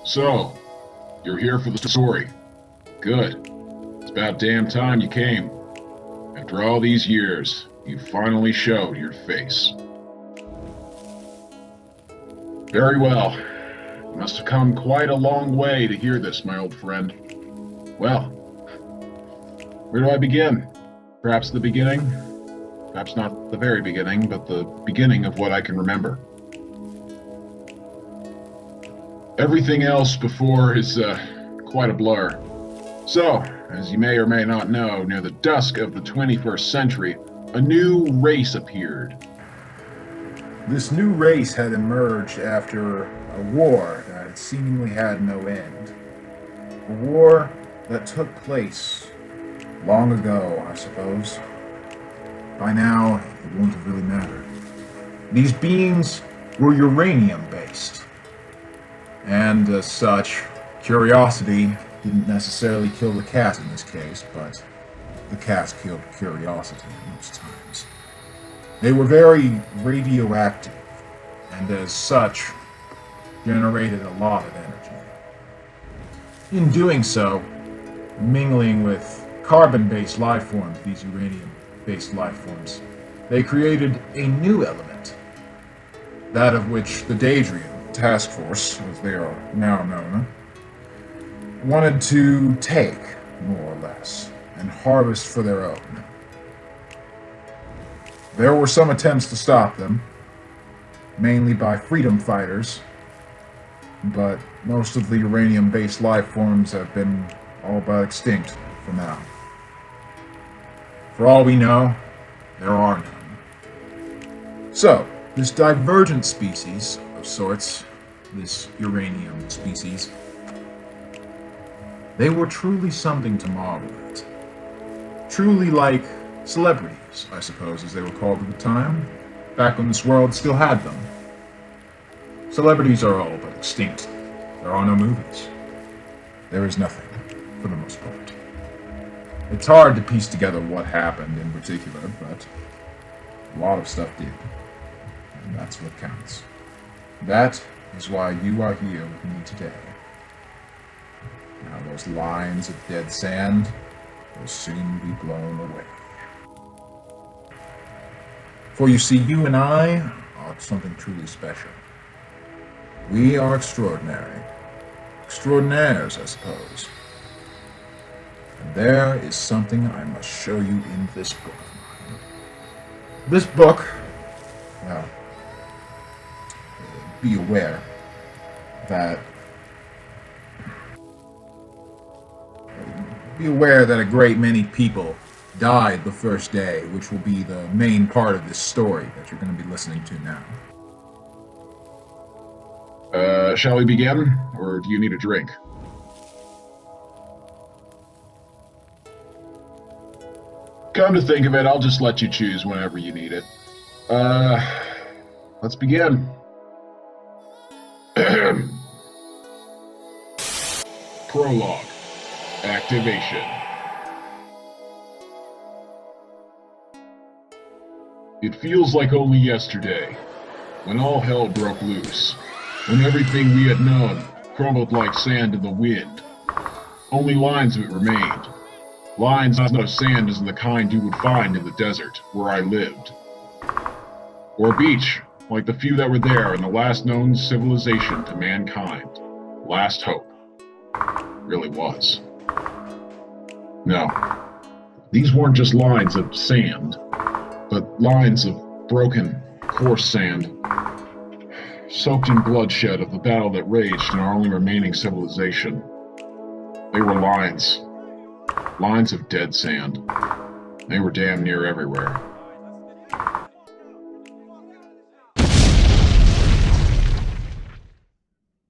So, you're here for the story. Good. It's about damn time you came. After all these years, you finally showed your face. Very well. You must have come quite a long way to hear this, my old friend. Well, where do I begin? Perhaps the beginning? Perhaps not the very beginning, but the beginning of what I can remember. Everything else before is quite a blur. So, as you may or may not know, near the dusk of the 21st century, a new race appeared. This new race had emerged after a war that had seemingly had no end. A war that took place long ago, I suppose. By now, it wouldn't have really mattered. These beings were uranium-based. And as such, curiosity didn't necessarily kill the cat in this case, but the cat killed curiosity most times. They were very radioactive, and as such, generated a lot of energy. In doing so, mingling with carbon-based life forms, these uranium-based life forms, they created a new element, that of which the Daedrian Task Force, as they are now known, wanted to take, more or less, and harvest for their own. There were some attempts to stop them, mainly by freedom fighters, but most of the uranium-based life forms have been all but extinct for now. For all we know, there are none. So, this divergent species of sorts, this uranium species, they were truly something to marvel at. Truly like celebrities, I suppose, as they were called at the time, back when this world still had them. Celebrities are all but extinct. There are no movies. There is nothing, for the most part. It's hard to piece together what happened in particular, but a lot of stuff did. And that's what counts. That is why you are here with me today. Now those lines of dead sand will soon be blown away. For you see, you and I are something truly special. We are extraordinary. Extraordinaires, I suppose. And there is something I must show you in this book of mine. This book, well, be aware that a great many people died the first day, which will be the main part of this story that you're going to be listening to now. Shall we begin, or do you need a drink? Come to think of it, I'll just let you choose whenever you need it. Let's begin. Prologue. Activation. It feels like only yesterday, when all hell broke loose, when everything we had known crumbled like sand in the wind. Only lines of it remained. Lines of sand as in the kind you would find in the desert, where I lived. Or a beach, like the few that were there in the last known civilization to mankind. Last hope. Really was. No, these weren't just lines of sand, but lines of broken, coarse sand, soaked in bloodshed of the battle that raged in our only remaining civilization. They were lines of dead sand. They were damn near everywhere.